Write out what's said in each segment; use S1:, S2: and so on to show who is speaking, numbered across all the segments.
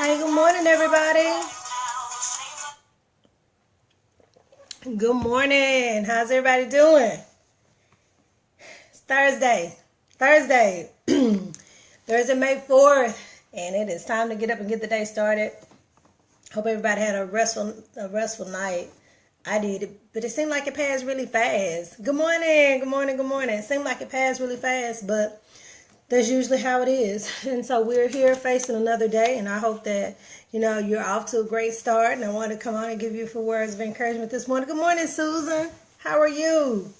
S1: Hey, good morning, everybody. Good morning. How's everybody doing? It's Thursday. Thursday. Thursday, May 4th. And it is time to get up and get the day started. Hope everybody had a restful night. I did, but it seemed like it passed really fast. Good morning. Good morning. Good morning. It seemed like it passed really fast, but that's usually how it is. And so we're here facing another day, and I hope that, you're off to a great start. And I want to come on and give you a few words of encouragement this morning. Good morning, Susan. How are you?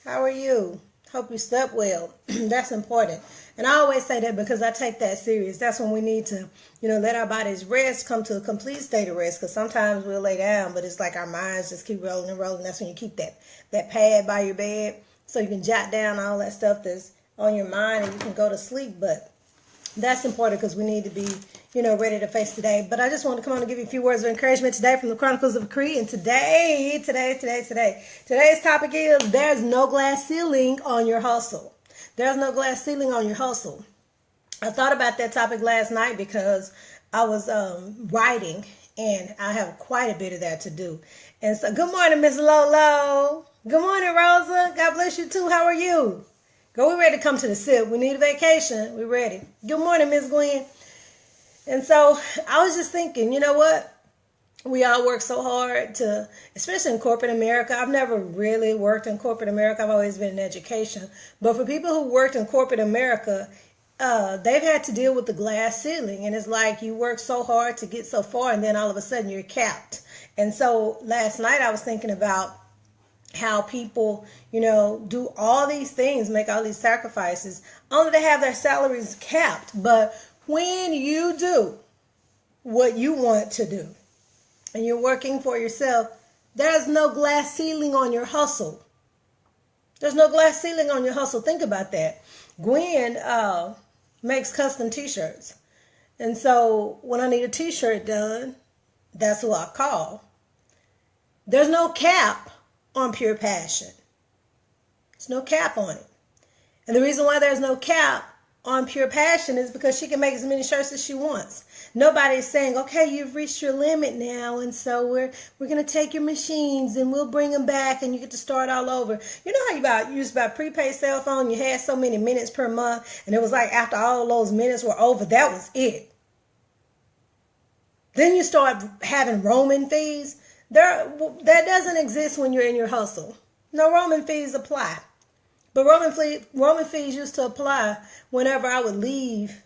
S1: How are you? Hope you slept well. That's important. And I always say that because I take that serious. That's when we need to, let our bodies rest, come to a complete state of rest. Because sometimes we'll lay down, but it's like our minds just keep rolling and rolling. That's when you keep that pad by your bed so you can jot down all that stuff that's on your mind and you can go to sleep. But that's important because we need to be, ready to face today. But I just want to come on and give you a few words of encouragement today from the Chronicles of Cree. And today's topic is there's no glass ceiling on your hustle. There's no glass ceiling on your hustle. I thought about that topic last night because I was writing and I have quite a bit of that to do. And so, good morning, Miss Lolo. Good morning, Rosa. God bless you too. How are you? Girl, we're ready to come to the SIP. We need a vacation. We're ready. Good morning, Miss Gwen. And so I was just thinking, you know what? We all work so hard to, especially in corporate America. I've never really worked in corporate America. I've always been in education. But for people who worked in corporate America, they've had to deal with the glass ceiling. And it's like you work so hard to get so far, and then all of a sudden you're capped. And so last night I was thinking about how people, do all these things, make all these sacrifices, only to have their salaries capped. But when you do what you want to do and you're working for yourself, there's no glass ceiling on your hustle. There's no glass ceiling on your hustle. Think about that. Gwen makes custom t-shirts. And so when I need a t-shirt done, that's who I call. There's no cap on pure passion. There's no cap on it. And the reason why there's no cap on pure passion is because she can make as many shirts as she wants. Nobody's saying, okay, you've reached your limit now, and so we're going to take your machines and we'll bring them back and you get to start all over. You know how you used to buy prepaid cell phone, you had so many minutes per month, and it was like after all those minutes were over, that was it. Then you start having roaming fees. That doesn't exist when you're in your hustle. No roaming fees apply. But roaming fees used to apply whenever I would leave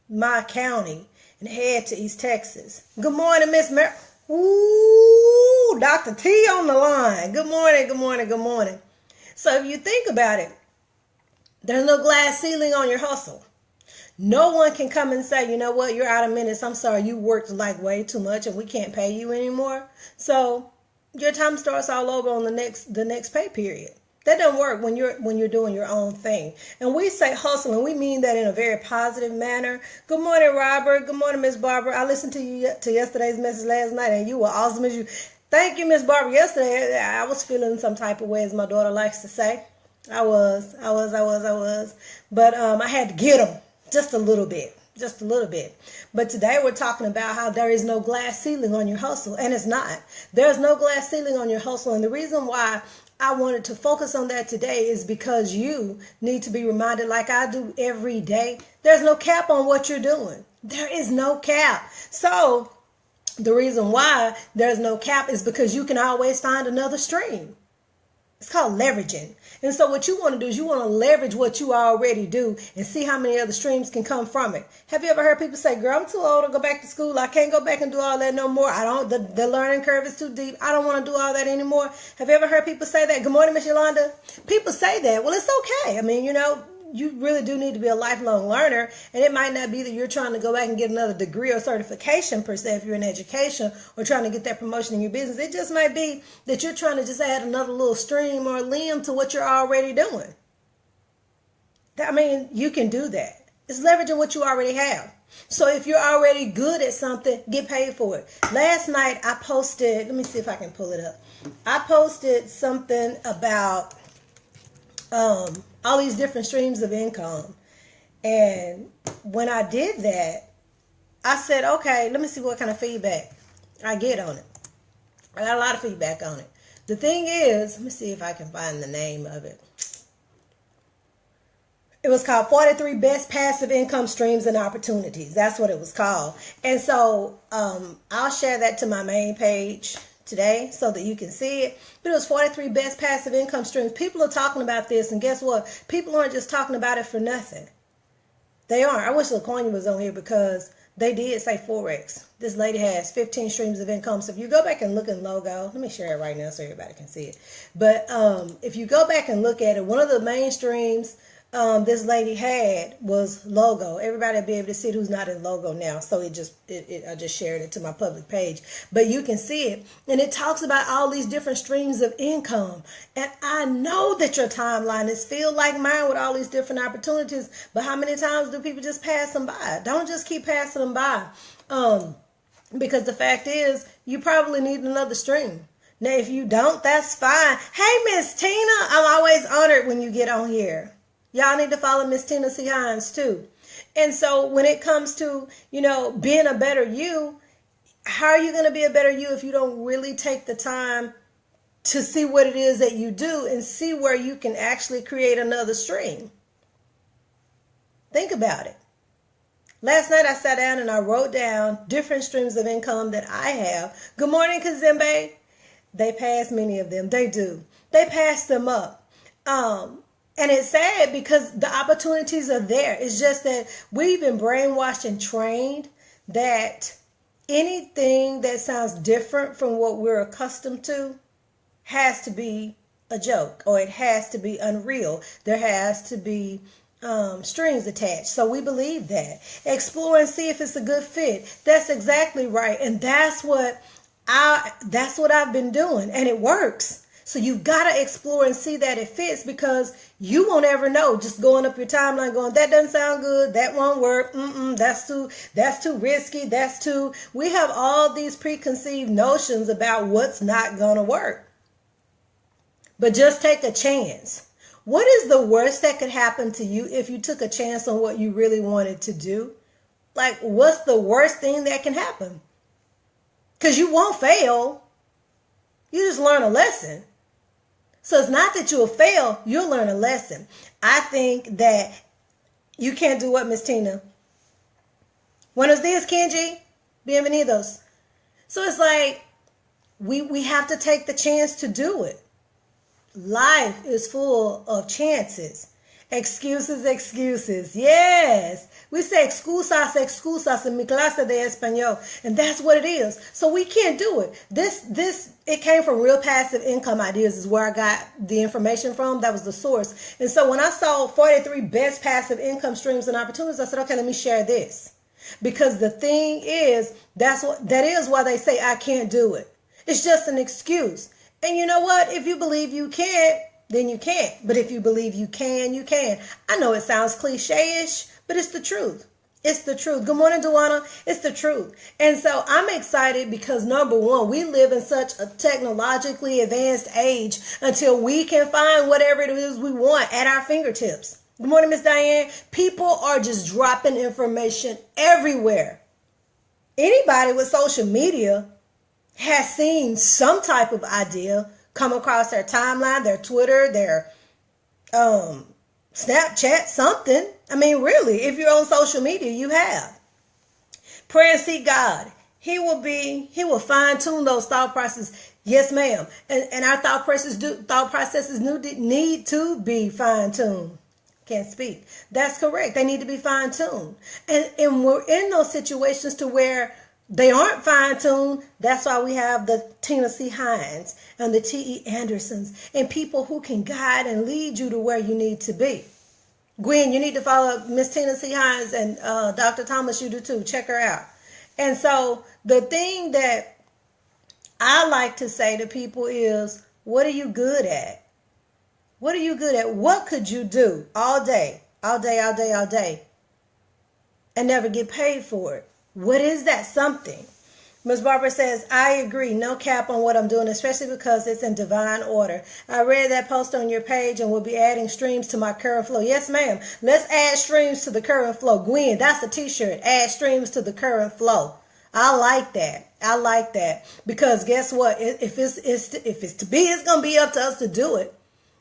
S1: my county and head to East Texas. Good morning, Miss Mary. Ooh, Dr. T on the line. Good morning, good morning, good morning. So if you think about it, there's no glass ceiling on your hustle. No one can come and say, you know what, you're out of minutes. I'm sorry, you worked like way too much and we can't pay you anymore. So your time starts all over on the next pay period. That doesn't work when you're doing your own thing. And we say hustle, and we mean that in a very positive manner. Good morning, Robert. Good morning, Miss Barbara. I listened to yesterday's message last night, and you were awesome as you. Thank you, Miss Barbara. Yesterday, I was feeling some type of way, as my daughter likes to say. I was. But I had to get them just a little bit. Just a little bit. But today we're talking about how there is no glass ceiling on your hustle. And it's not. There's no glass ceiling on your hustle. And the reason why I wanted to focus on that today is because you need to be reminded, like I do every day, there's no cap on what you're doing. There is no cap. So the reason why there's no cap is because you can always find another stream. It's called leveraging. And so what you want to do is you want to leverage what you already do and see how many other streams can come from it. Have you ever heard people say, girl, I'm too old to go back to school. I can't go back and do all that no more. The learning curve is too deep. I don't want to do all that anymore. Have you ever heard people say that? Good morning, Miss Yolanda. People say that. Well, it's okay. I mean, you really do need to be a lifelong learner, and it might not be that you're trying to go back and get another degree or certification per se if you're in education or trying to get that promotion in your business. It just might be that you're trying to just add another little stream or limb to what you're already doing. I mean, you can do that. It's leveraging what you already have. So if you're already good at something, get paid for it. Last night I posted, let me see if I can pull it up. I posted something about all these different streams of income. And when I did that, I said, okay, let me see what kind of feedback I get on it. I got a lot of feedback on it. The thing is, let me see if I can find the name of it. It was called 43 Best Passive Income Streams and Opportunities. That's what it was called. And so I'll share that to my main page today so that you can see it. But it was 43 Best Passive Income Streams. People are talking about this, and guess what? People aren't just talking about it for nothing. They aren't. I wish LaConya was on here because they did say Forex. This lady has 15 streams of income. So if you go back and look at logo, let me share it right now so everybody can see it. But if you go back and look at it, one of the main streams this lady had was logo. Everybody will be able to see it who's not in logo now. So I just shared it to my public page. But you can see it. And it talks about all these different streams of income. And I know that your timeline is filled like mine with all these different opportunities. But how many times do people just pass them by? Don't just keep passing them by. Because the fact is, you probably need another stream. Now, if you don't, that's fine. Hey, Miss Tina, I'm always honored when you get on here. Y'all need to follow Miss Tina C. Hines too. And so when it comes to, being a better you, how are you going to be a better you if you don't really take the time to see what it is that you do and see where you can actually create another stream? Think about it. Last night I sat down and I wrote down different streams of income that I have. Good morning, Kazembe. They pass many of them. They do. They pass them up. And it's sad because the opportunities are there. It's just that we've been brainwashed and trained that anything that sounds different from what we're accustomed to has to be a joke, or it has to be unreal. There has to be strings attached. So we believe that. Explore and see if it's a good fit. That's exactly right. And that's what I've been doing, and it works. So you've got to explore and see that it fits, because you won't ever know just going up your timeline going, that doesn't sound good. That won't work. That's too risky. We have all these preconceived notions about what's not going to work. But just take a chance. What is the worst that could happen to you if you took a chance on what you really wanted to do? Like, what's the worst thing that can happen? Because you won't fail. You just learn a lesson. So it's not that you'll fail, you'll learn a lesson. I think that you can't do what, Miss Tina? Buenos dias, Kenji. Bienvenidos. So it's like we have to take the chance to do it. Life is full of chances. Excuses. Yes. We say excusas in mi clase de español. And that's what it is. So we can't do it. It came from Real Passive Income Ideas is where I got the information from. That was the source. And so when I saw 43 best passive income streams and opportunities, I said, okay, let me share this. Because the thing is, that is why they say I can't do it. It's just an excuse. And you know what? If you believe you can't, then you can't. But if you believe you can, you can. I know it sounds cliche-ish, but it's the truth. It's the truth. Good morning, Duana. It's the truth. And so I'm excited because, number one, we live in such a technologically advanced age until we can find whatever it is we want at our fingertips. Good morning, Miss Diane. People are just dropping information everywhere. Anybody with social media has seen some type of idea come across their timeline, their Twitter, their Snapchat, something. I mean, really, if you're on social media, you have. Pray and seek God. He will fine tune those thought processes. Yes, ma'am. And our thought processes need to be fine tuned. Can't speak. That's correct. They need to be fine tuned. And we're in those situations to where they aren't fine-tuned. That's why we have the Tina C. Hines and the T.E. Andersons and people who can guide and lead you to where you need to be. Gwen, you need to follow Miss Tina C. Hines, and Dr. Thomas, you do too. Check her out. And so the thing that I like to say to people is, what are you good at? What are you good at? What could you do all day, and never get paid for it? What is that something? Ms. Barbara says, I agree. No cap on what I'm doing, especially because it's in divine order. I read that post on your page and will be adding streams to my current flow. Yes, ma'am. Let's add streams to the current flow. Gwen, that's a t-shirt. Add streams to the current flow. I like that. I like that. Because guess what? If it's to be, it's going to be up to us to do it.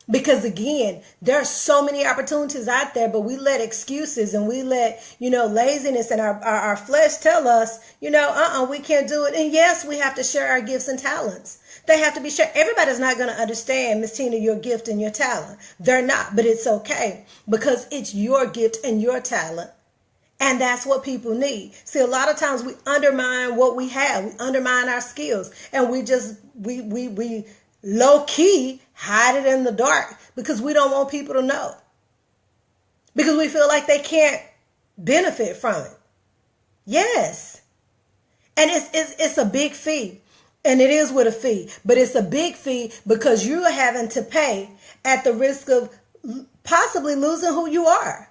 S1: Because again, there are so many opportunities out there, but we let excuses and we let, laziness and our flesh tell us, we can't do it. And yes, we have to share our gifts and talents. They have to be shared. Everybody's not going to understand, Miss Tina, your gift and your talent. They're not, but it's okay because it's your gift and your talent. And that's what people need. See, a lot of times we undermine what we have. We undermine our skills and we low key hide it in the dark because we don't want people to know. Because we feel like they can't benefit from it. Yes. And it's a big fee. And it is with a fee. But it's a big fee because you're having to pay at the risk of possibly losing who you are.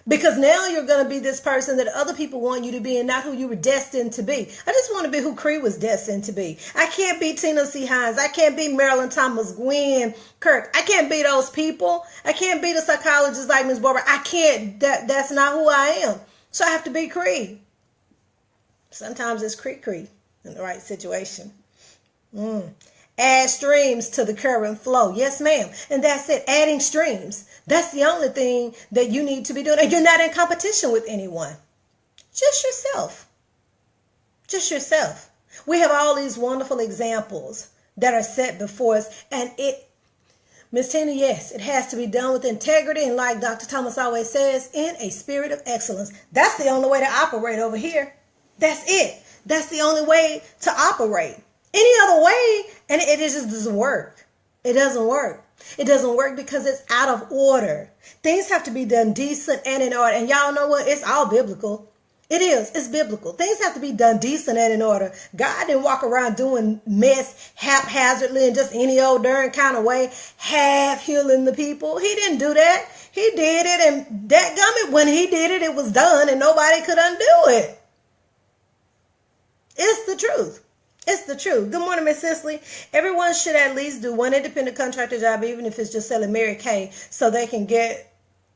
S1: Because now you're going to be this person that other people want you to be and not who you were destined to be. I just want to be who Cree was destined to be. I can't be Tina C. Hines. I can't be Marilyn Thomas, Gwen Kirk. I can't be those people. I can't be the psychologist like Ms. Barbara. I can't. That's not who I am. So I have to be Cree. Sometimes it's Cree in the right situation. Add streams to the current flow. Yes, ma'am. And that's it. Adding streams. That's the only thing that you need to be doing. And you're not in competition with anyone. Just yourself. Just yourself. We have all these wonderful examples that are set before us. And Miss Tina, yes, it has to be done with integrity. And like Dr. Thomas always says, in a spirit of excellence. That's the only way to operate over here. That's it. That's the only way to operate. Any other way, and it just doesn't work. It doesn't work. It doesn't work because it's out of order. Things have to be done decent and in order. And y'all know what? It's all biblical. It is. It's biblical. Things have to be done decent and in order. God didn't walk around doing mess haphazardly in just any old darn kind of way, half healing the people. He didn't do that. He did it, and dadgummit, when he did it, it was done, and nobody could undo it. It's the truth. It's the truth. Good morning, Miss Cicely. Everyone should at least do one independent contractor job, even if it's just selling Mary Kay, so they can get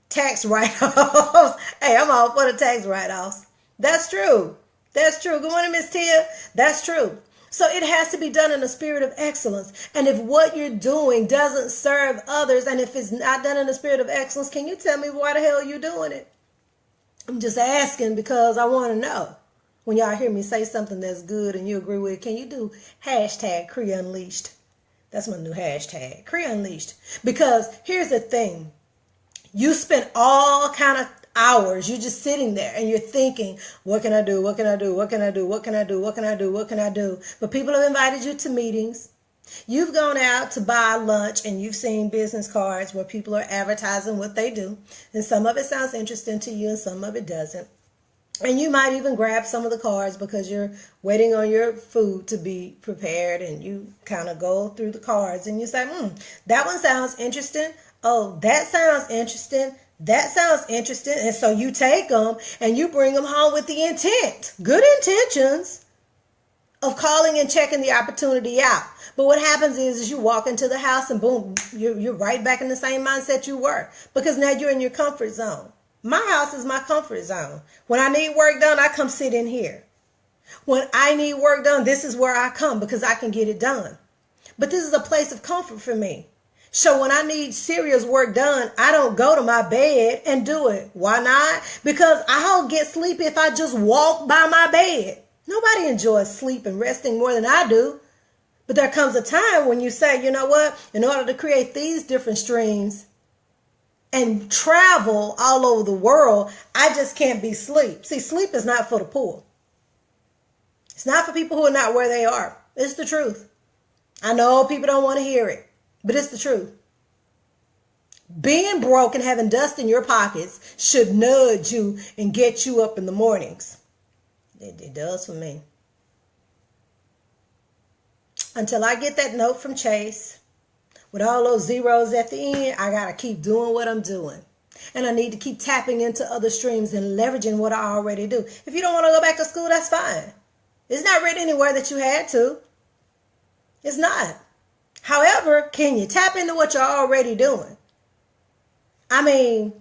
S1: tax write-offs. Hey, I'm all for the tax write-offs. That's true. That's true. Good morning, Miss Tia. That's true. So it has to be done in a spirit of excellence. And if what you're doing doesn't serve others, and if it's not done in a spirit of excellence, can you tell me why the hell you're doing it? I'm just asking because I want to know. When y'all hear me say something that's good and you agree with it, can you do hashtag Cree Unleashed? That's my new hashtag, Cree Unleashed. Because here's the thing. You spend all kind of hours, you're just sitting there and you're thinking, what can I do? What can I do? What can I do? What can I do? What can I do? What can I do? But people have invited you to meetings. You've gone out to buy lunch and you've seen business cards where people are advertising what they do. And some of it sounds interesting to you and some of it doesn't. And you might even grab some of the cards because you're waiting on your food to be prepared, and you kind of go through the cards and you say, that one sounds interesting. Oh, that sounds interesting. That sounds interesting. And so you take them and you bring them home with the intent, good intentions of calling and checking the opportunity out. But what happens is you walk into the house and boom, you're right back in the same mindset you were, because now you're in your comfort zone. My house is my comfort zone. When I need work done, I come sit in here. When I need work done, this is where I come because I can get it done. But this is a place of comfort for me. So when I need serious work done, I don't go to my bed and do it. Why not? Because I'll get sleepy if I just walk by my bed. Nobody enjoys sleep and resting more than I do. But there comes a time when you say, you know what? In order to create these different streams and travel all over the world, I just can't be sleep. See, sleep is not for the poor. It's not for people who are not where they are. It's the truth. I know people don't want to hear it, but it's the truth. Being broke and having dust in your pockets should nudge you and get you up in the mornings. It does for me. Until I get that note from Chase, with all those zeros at the end, I got to keep doing what I'm doing. And I need to keep tapping into other streams and leveraging what I already do. If you don't want to go back to school, that's fine. It's not written anywhere that you had to. It's not. However, can you tap into what you're already doing? I mean,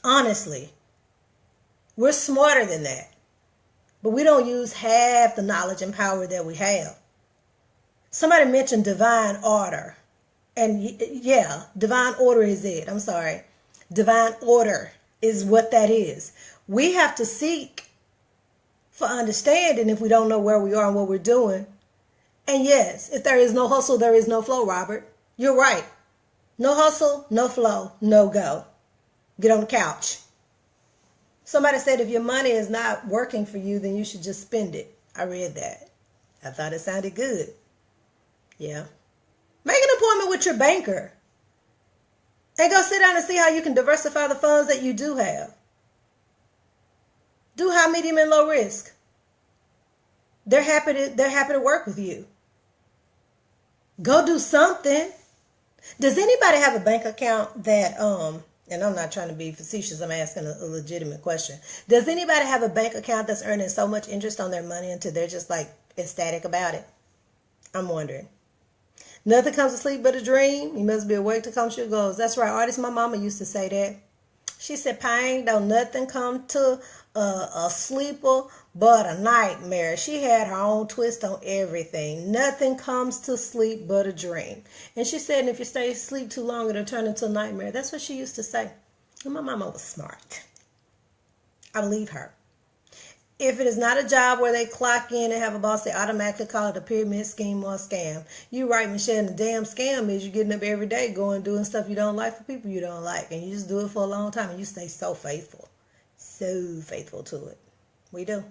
S1: honestly, we're smarter than that. But we don't use half the knowledge and power that we have. Somebody mentioned divine order. And yeah, divine order is it. I'm sorry. Divine order is what that is. We have to seek for understanding if we don't know where we are and what we're doing. And yes, if there is no hustle, there is no flow, Robert. You're right. No hustle, no flow, no go. Get on the couch. Somebody said if your money is not working for you, then you should just spend it. I read that. I thought it sounded good. Yeah. Make an appointment with your banker. And go sit down and see how you can diversify the funds that you do have. Do high, medium, and low risk. They're happy to work with you. Go do something. Does anybody have a bank account that and I'm not trying to be facetious, I'm asking a legitimate question. Does anybody have a bank account that's earning so much interest on their money until they're just like ecstatic about it? I'm wondering. Nothing comes to sleep but a dream. You must be awake to come true goals. That's right, artist. My mama used to say that. She said, "Pain, don't nothing come to a sleeper but a nightmare." She had her own twist on everything. Nothing comes to sleep but a dream. And she said, if you stay asleep too long, it'll turn into a nightmare. That's what she used to say. And my mama was smart. I believe her. If it is not a job where they clock in and have a boss, they automatically call it a pyramid scheme or a scam. You right, Michelle, and the damn scam is you getting up every day going doing stuff you don't like for people you don't like. And you just do it for a long time and you stay so faithful. So faithful to it. We do.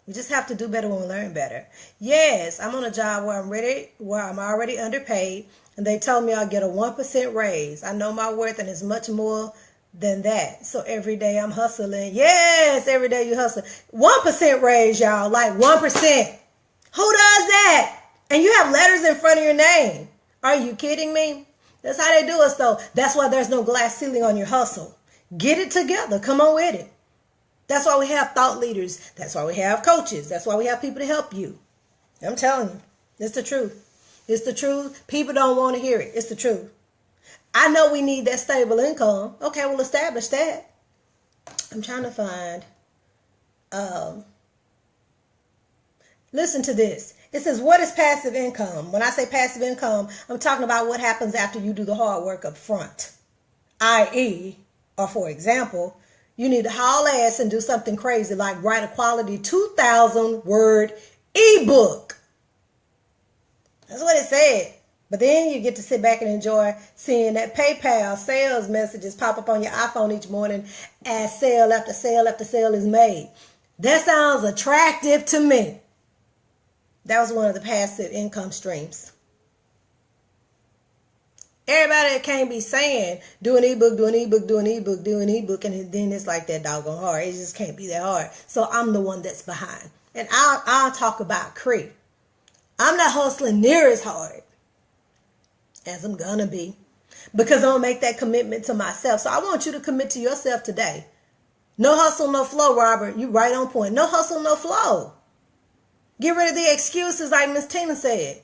S1: We just have to do better when we learn better. Yes, I'm on a job where I'm already underpaid, and they told me I'll get a 1% raise. I know my worth and it's much more than that. So every day I'm hustling. Yes, every day you hustle. 1% raise, y'all. Like 1%. Who does that? And you have letters in front of your name. Are you kidding me? That's how they do us though. That's why there's no glass ceiling on your hustle. Get it together. Come on with it. That's why we have thought leaders. That's why we have coaches. That's why we have people to help you. I'm telling you. It's the truth. It's the truth. People don't want to hear it. It's the truth. I know we need that stable income. Okay, we'll establish that. I'm trying to find. Listen to this. It says, what is passive income? When I say passive income, I'm talking about what happens after you do the hard work up front. I.e., or for example, you need to haul ass and do something crazy like write a quality 2,000 word ebook. That's what it said. But then you get to sit back and enjoy seeing that PayPal sales messages pop up on your iPhone each morning as sale after sale after sale is made. That sounds attractive to me. That was one of the passive income streams. Everybody can't be saying, do an ebook, do an ebook, do an ebook, do an ebook, and then it's like that doggone hard. It just can't be that hard. So I'm the one that's behind. And I'll talk about Cree. I'm not hustling near as hard as I'm gonna be, because I'm gonna make that commitment to myself. So I want you to commit to yourself today. No hustle, no flow, Robert. You right on point. No hustle, no flow. Get rid of the excuses like Miss Tina said,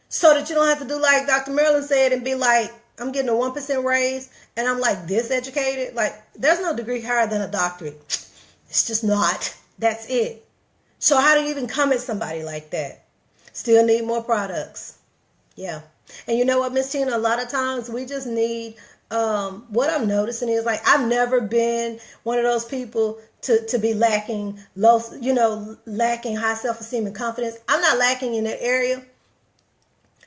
S1: so that you don't have to do like Dr. Marilyn said and be like, I'm getting a 1% raise and I'm like this educated. Like, there's no degree higher than a doctorate. It's just not. That's it. So how do you even come at somebody like that? Still need more products. Yeah. And you know what, Miss Tina, a lot of times we just need, what I'm noticing is like, I've never been one of those people to be lacking lacking high self-esteem and confidence. I'm not lacking in that area.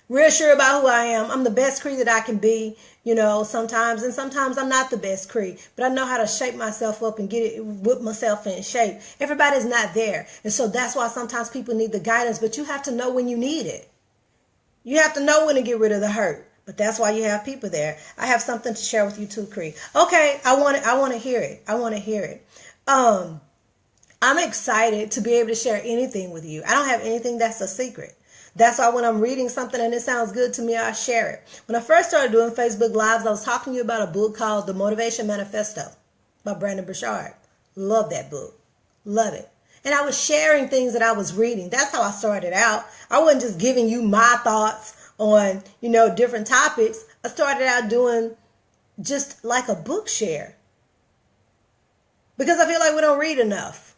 S1: Real sure about who I am. I'm the best Cree that I can be, sometimes. And sometimes I'm not the best Cree. But I know how to shape myself up and whip myself in shape. Everybody's not there. And so that's why sometimes people need the guidance. But you have to know when you need it. You have to know when to get rid of the hurt. But that's why you have people there. I have something to share with you too, Cree. Okay, I want to hear it. I want to hear it. I'm excited to be able to share anything with you. I don't have anything that's a secret. That's why when I'm reading something and it sounds good to me, I share it. When I first started doing Facebook Lives, I was talking to you about a book called The Motivation Manifesto by Brandon Burchard. Love that book. Love it. And I was sharing things that I was reading. That's how I started out. I wasn't just giving you my thoughts on, different topics. I started out doing just like a book share. Because I feel like we don't read enough.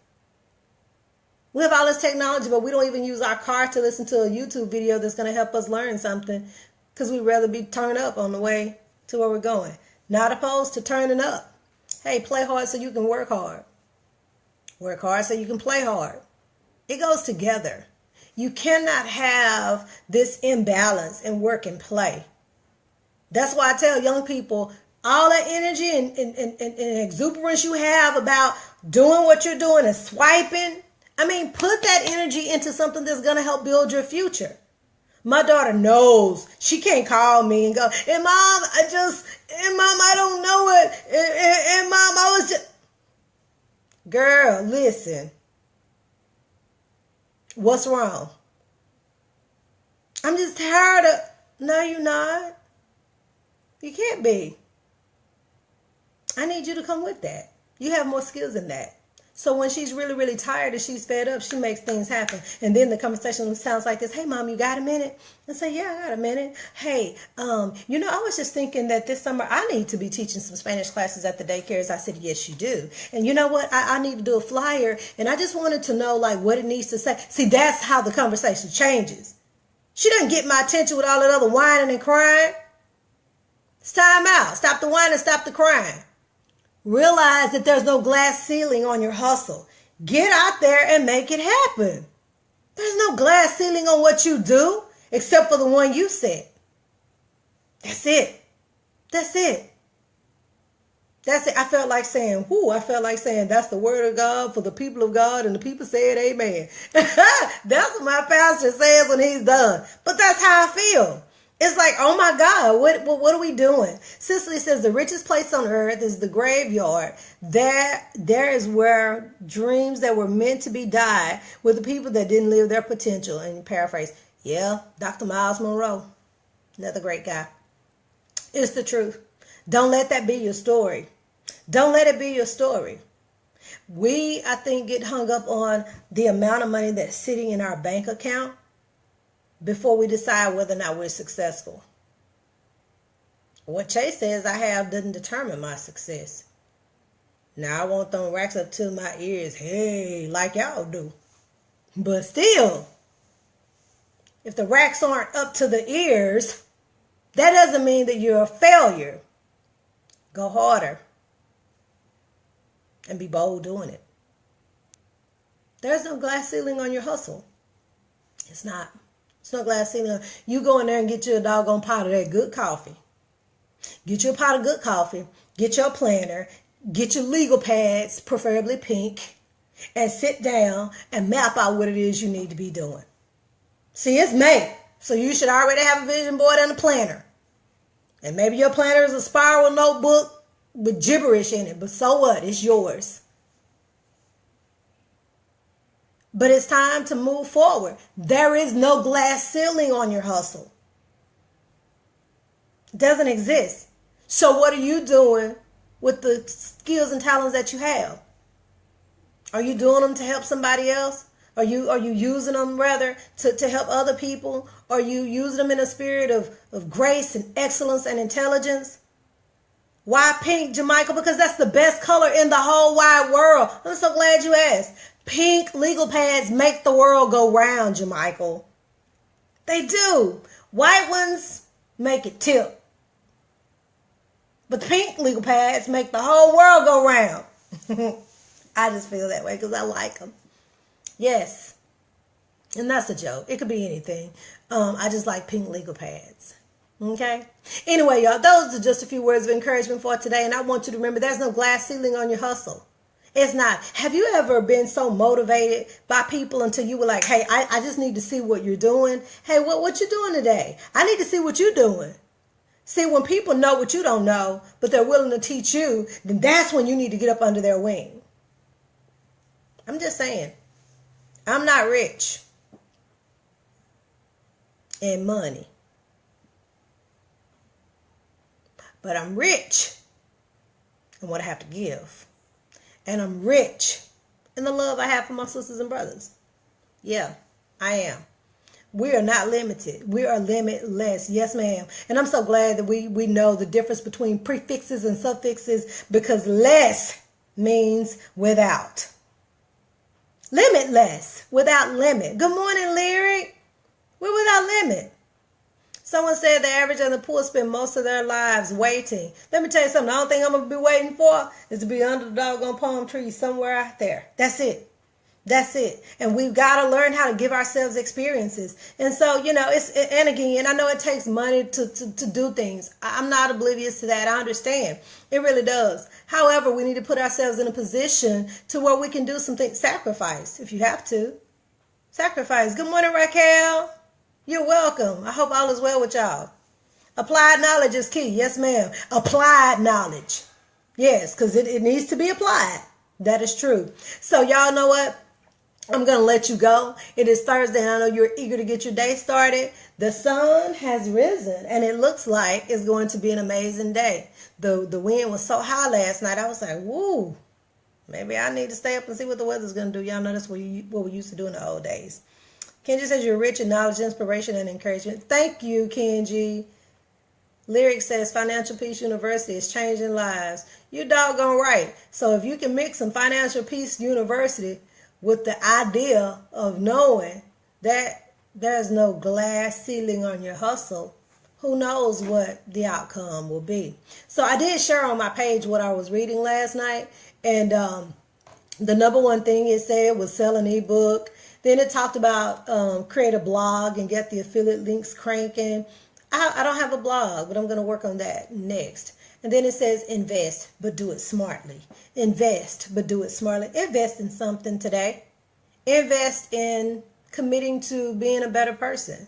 S1: We have all this technology, but we don't even use our car to listen to a YouTube video that's going to help us learn something, because we'd rather be turned up on the way to where we're going. Not opposed to turning up. Hey, play hard so you can work hard. Work hard so you can play hard. It goes together. You cannot have this imbalance in work and play. That's why I tell young people, all that energy and exuberance you have about doing what you're doing and swiping, put that energy into something that's going to help build your future. My daughter knows she can't call me and go, and mom, I don't know it. And mom, I was just, girl, listen. What's wrong? I'm just tired of, no, you're not. You can't be. I need you to come with that. You have more skills than that. So when she's really, really tired and she's fed up, she makes things happen. And then the conversation sounds like this. Hey, mom, you got a minute? I say, yeah, I got a minute. Hey, I was just thinking that this summer I need to be teaching some Spanish classes at the daycares. I said, yes, you do. And you know what? I need to do a flyer. And I just wanted to know what it needs to say. See, that's how the conversation changes. She doesn't get my attention with all that other whining and crying. It's time out. Stop the whining, stop the crying. Realize that there's no glass ceiling on your hustle. Get out there and make it happen. There's no glass ceiling on what you do except for the one you set. That's it. That's it. That's it. I felt like saying, that's the word of God for the people of God, and the people said amen. That's what my pastor says when he's done. But that's how I feel. It's like, oh my God, what are we doing? Cicely says the richest place on earth is the graveyard. There is where dreams that were meant to be died with the people that didn't live their potential. And paraphrase, yeah, Dr. Miles Monroe, another great guy. It's the truth. Don't let that be your story. Don't let it be your story. We, I think, get hung up on the amount of money that's sitting in our bank account before we decide whether or not we're successful. What Chase says I have doesn't determine my success. Now, I won't throw racks up to my ears, hey, like y'all do. But still, if the racks aren't up to the ears, that doesn't mean that you're a failure. Go harder and be bold doing it. There's no glass ceiling on your hustle. It's not. It's no glass ceiling. You go in there and get you a doggone pot of that good coffee. Get you a pot of good coffee. Get your planner. Get your legal pads, preferably pink, and sit down and map out what it is you need to be doing. See, it's May, so you should already have a vision board and a planner. And maybe your planner is a spiral notebook with gibberish in it, but so what? It's yours. But it's time to move forward. There is no glass ceiling on your hustle. It doesn't exist. So what are you doing with the skills and talents that you have? Are you doing them to help somebody else? Are you using them rather to help other people? Are you using them in a spirit of grace and excellence and intelligence? Why pink, Jamaica? Because that's the best color in the whole wide world. I'm so glad you asked. Pink legal pads make the world go round, Jamaica. They do. White ones make it tip. But the pink legal pads make the whole world go round. I just feel that way because I like them. Yes. And that's a joke. It could be anything. I just like pink legal pads. Okay? Anyway, y'all, those are just a few words of encouragement for today. And I want you to remember there's no glass ceiling on your hustle. It's not. Have you ever been so motivated by people until you were like, hey, I just need to see what you're doing. Hey, what you doing today? I need to see what you're doing. See, when people know what you don't know, but they're willing to teach you, then that's when you need to get up under their wing. I'm just saying. I'm not rich in money. But I'm rich in what I have to give. And I'm rich and the love I have for my sisters and brothers. Yeah, I am. We are not limited. We are limitless. Yes, ma'am. And I'm so glad that we know the difference between prefixes and suffixes, because less means without. Limitless, without limit. Good morning, Lyric. We're without limit. Someone said the average and the poor spend most of their lives waiting. Let me tell you something. The only thing I'm going to be waiting for is to be under the doggone palm tree somewhere out there. That's it. That's it. And we've got to learn how to give ourselves experiences. And so, and again, I know it takes money to do things. I'm not oblivious to that. I understand. It really does. However, we need to put ourselves in a position to where we can do some things. Sacrifice, if you have to. Sacrifice. Good morning, Raquel. You're welcome. I hope all is well with y'all. Applied knowledge is key. Yes, ma'am. Applied knowledge. Yes, because it needs to be applied. That is true. So y'all know what? I'm going to let you go. It is Thursday, and I know you're eager to get your day started. The sun has risen, and it looks like it's going to be an amazing day. The wind was so high last night, I was like, woo, maybe I need to stay up and see what the weather's going to do. Y'all know that's what we used to do in the old days. Kenji says you're rich in knowledge, inspiration, and encouragement. Thank you, Kenji. Lyric says Financial Peace University is changing lives. You're doggone right. So if you can mix some Financial Peace University with the idea of knowing that there's no glass ceiling on your hustle, who knows what the outcome will be. So I did share on my page what I was reading last night, and the number one thing it said was sell an ebook. Then it talked about create a blog and get the affiliate links cranking. I don't have a blog, but I'm going to work on that next. And then it says invest, but do it smartly. Invest, but do it smartly. Invest in something today. Invest in committing to being a better person.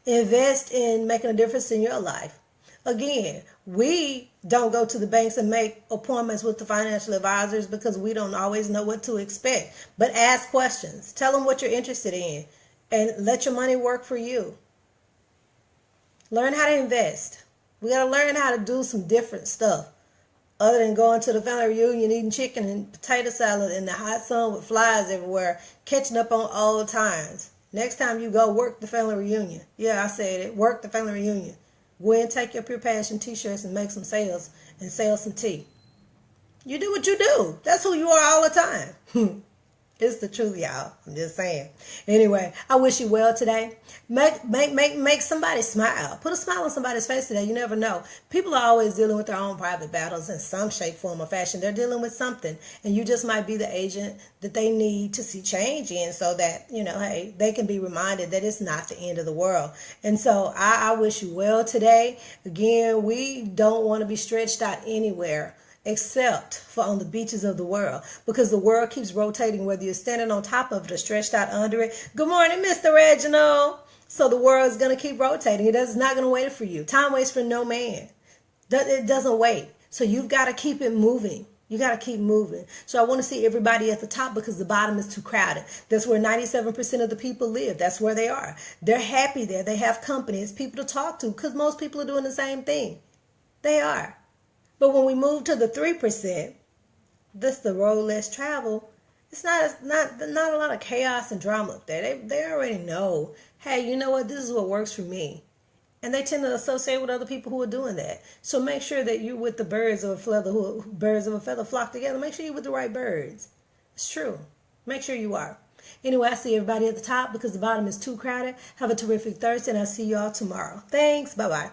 S1: Invest in making a difference in your life. Again, we don't go to the banks and make appointments with the financial advisors because we don't always know what to expect. But ask questions. Tell them what you're interested in, and let your money work for you. Learn how to invest. We got to learn how to do some different stuff other than going to the family reunion, eating chicken and potato salad in the hot sun with flies everywhere, catching up on old times. Next time you go, work the family reunion. Yeah, I said it. Work the family reunion. Go and take your Pure Passion t-shirts and make some sales and sell some tea. You do what you do. That's who you are all the time. It's the truth, y'all. I'm just saying. Anyway, I wish you well today. Make somebody smile. Put a smile on somebody's face today. You never know. People are always dealing with their own private battles in some shape, form, or fashion. They're dealing with something. And you just might be the agent that they need to see change in, so that, hey, they can be reminded that it's not the end of the world. And so I wish you well today. Again, we don't want to be stretched out anywhere except for on the beaches of the world, because the world keeps rotating, whether you're standing on top of it or stretched out under it. Good morning, Mr. Reginald. So the world is going to keep rotating. It's not going to wait for you. Time waits for no man. It doesn't wait. So you've got to keep it moving. You got to keep moving. So I want to see everybody at the top, because the bottom is too crowded. That's where 97% of the people live. That's where they are. They're happy there. They have company. It's people to talk to, because most people are doing the same thing. They are. But when we move to the 3%, that's the road less traveled. It's not a lot of chaos and drama up there. They already know, hey, you know what? This is what works for me. And they tend to associate with other people who are doing that. So make sure that you're with the birds of a feather flock together. Make sure you're with the right birds. It's true. Make sure you are. Anyway, I see everybody at the top, because the bottom is too crowded. Have a terrific Thursday, and I'll see you all tomorrow. Thanks. Bye-bye.